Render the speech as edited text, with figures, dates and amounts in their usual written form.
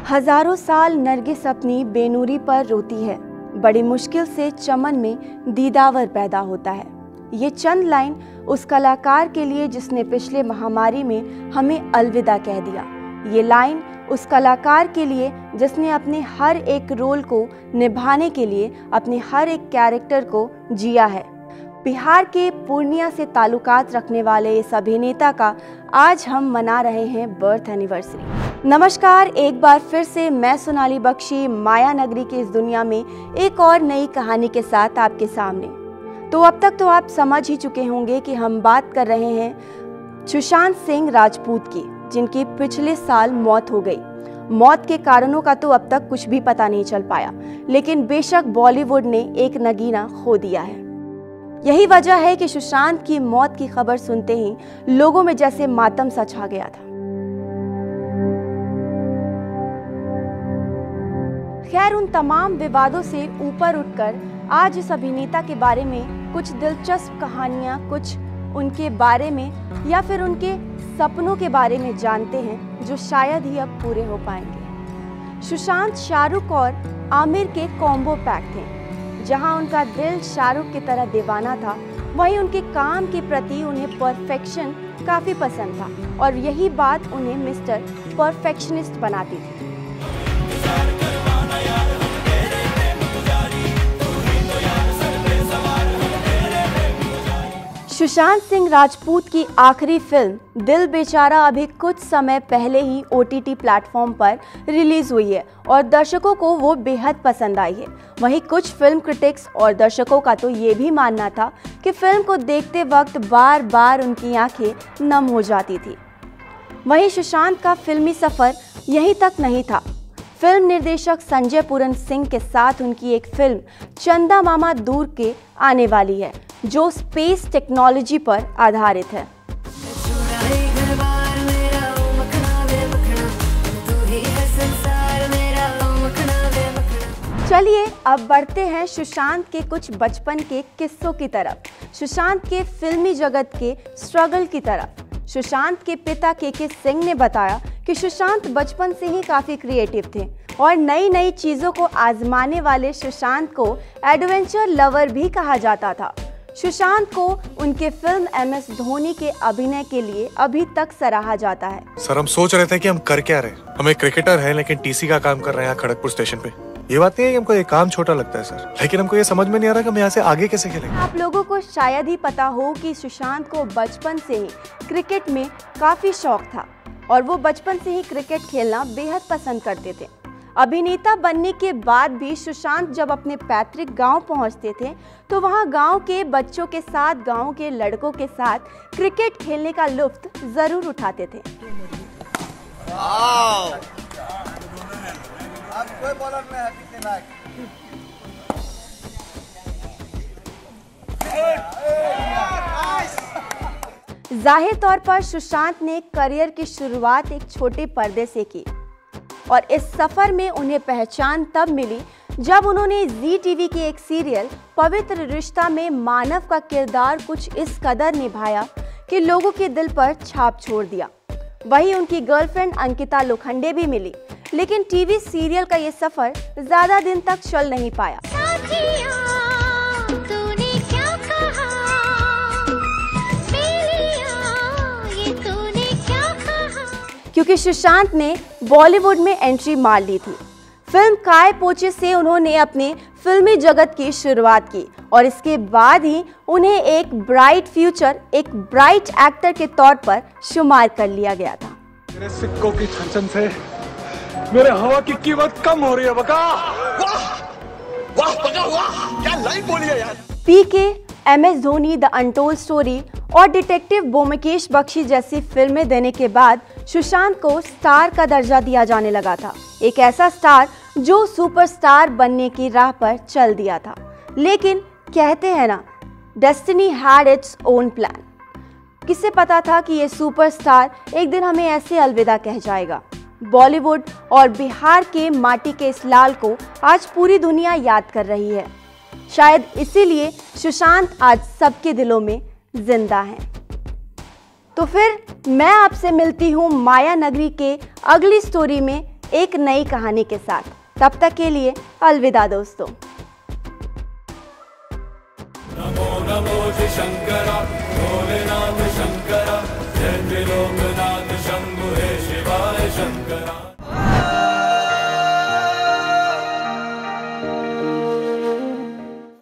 हजारों साल नरगिस अपनी बेनूरी पर रोती है, बड़ी मुश्किल से चमन में दीदावर पैदा होता है। ये चंद लाइन उस कलाकार के लिए जिसने पिछले महामारी में हमें अलविदा कह दिया। ये लाइन उस कलाकार के लिए जिसने अपने हर एक रोल को निभाने के लिए अपने हर एक कैरेक्टर को जिया है। बिहार के पूर्णिया से ताल्लुकात रखने वाले इस अभिनेता का आज हम मना रहे हैं बर्थ एनिवर्सरी। नमस्कार, एक बार फिर से मैं सोनाली बख्शी माया नगरी की इस दुनिया में एक और नई कहानी के साथ आपके सामने। तो अब तक तो आप समझ ही चुके होंगे कि हम बात कर रहे हैं सुशांत सिंह राजपूत की, जिनकी पिछले साल मौत हो गई। मौत के कारणों का तो अब तक कुछ भी पता नहीं चल पाया, लेकिन बेशक बॉलीवुड ने एक नगीना खो दिया है। यही वजह है कि सुशांत की मौत की खबर सुनते ही लोगों में जैसे मातम सा छा गया था। खैर, उन तमाम विवादों से ऊपर उठकर आज इस अभिनेता के बारे में कुछ दिलचस्प कहानियां, कुछ उनके बारे में या फिर उनके सपनों के बारे में जानते हैं, जो शायद ही अब पूरे हो पाएंगे। सुशांत शाहरुख और आमिर के कॉम्बो पैक थे। जहां उनका दिल शाहरुख की तरह दीवाना था, वहीं उनके काम के प्रति उन्हें परफेक्शन काफ़ी पसंद था, और यही बात उन्हें मिस्टर परफेक्शनिस्ट बनाती थी। सुशांत सिंह राजपूत की आखिरी फिल्म दिल बेचारा अभी कुछ समय पहले ही OTT प्लेटफॉर्म पर रिलीज हुई है और दर्शकों को वो बेहद पसंद आई है। वहीं कुछ फिल्म क्रिटिक्स और दर्शकों का तो ये भी मानना था कि फिल्म को देखते वक्त बार बार उनकी आंखें नम हो जाती थी। वहीं सुशांत का फिल्मी सफ़र यहीं तक नहीं था। फिल्म निर्देशक संजय पूरन सिंह के साथ उनकी एक फिल्म चंदा मामा दूर के आने वाली है, जो स्पेस टेक्नोलॉजी पर आधारित है। चलिए अब बढ़ते हैं सुशांत के कुछ बचपन के किस्सों की तरफ, सुशांत के फिल्मी जगत के स्ट्रगल की तरफ। सुशांत के पिता के सिंह ने बताया कि सुशांत बचपन से ही काफ़ी क्रिएटिव थे और नई नई चीज़ों को आजमाने वाले सुशांत को एडवेंचर लवर भी कहा जाता था। सुशांत को उनके फिल्म MS धोनी के अभिनय के लिए अभी तक सराहा जाता है। सर, हम सोच रहे थे कि हम कर क्या रहे। हम एक क्रिकेटर हैं, लेकिन TC का काम कर रहे हैं यहाँ खड़गपुर स्टेशन पे। ये बात नहीं है कि हमको ये काम छोटा लगता है सर, लेकिन हमको ये समझ में नहीं आ रहा कि हम यहाँ से आगे कैसे खेलेंगे। आप लोगों को शायद ही पता हो कि सुशांत को बचपन से ही क्रिकेट में काफ़ी शौक था और वो बचपन से ही क्रिकेट खेलना बेहद पसंद करते थे। अभिनेता बनने के बाद भी सुशांत जब अपने पैतृक गांव पहुंचते थे तो वहां गांव के बच्चों के साथ, गांव के लड़कों के साथ क्रिकेट खेलने का लुत्फ जरूर उठाते थे। जाहिर तौर पर सुशांत ने करियर की शुरुआत एक छोटे पर्दे से की और इस सफर में उन्हें पहचान तब मिली जब उन्होंने ZTV के एक सीरियल पवित्र रिश्ता में मानव का किरदार कुछ इस कदर निभाया कि लोगों के दिल पर छाप छोड़ दिया। वहीं उनकी गर्लफ्रेंड अंकिता लोखंडे भी मिली, लेकिन टीवी सीरियल का ये सफर ज्यादा दिन तक चल नहीं पाया। क्योंकि सुशांत ने बॉलीवुड में एंट्री मार ली थी। फिल्म काय पोचे से उन्होंने अपने फिल्मी जगत की शुरुआत की और इसके बाद ही उन्हें एक ब्राइट फ्यूचर, एक ब्राइट एक्टर के तौर पर शुमार कर लिया गया था। मेरे सिक्कों की छनछन से मेरे हवा की कीमत कम हो रही है बका। वाह वाह बका, वाह क्या लाइन बोली है यार। PK, MS Dhoni, the untold story और डिटेक्टिव ब्योमकेश बख्शी जैसी फिल्में देने के बाद सुशांत को स्टार का दर्जा दिया जाने लगा था। एक ऐसा स्टार जो सुपरस्टार बनने की राह पर चल दिया था। लेकिन कहते हैं ना, destiny had its own plan. किसे पता था कि ये सुपरस्टार एक दिन हमें ऐसे अलविदा कह जाएगा। बॉलीवुड और बिहार के माटी के इस लाल को आज पूरी दुनिया याद कर रही है। शायद इसीलिए सुशांत आज सबके दिलों में जिंदा हैं। तो फिर मैं आपसे मिलती हूँ माया नगरी के अगली स्टोरी में एक नई कहानी के साथ। तब तक के लिए अलविदा दोस्तों। नमो नमो शंकर।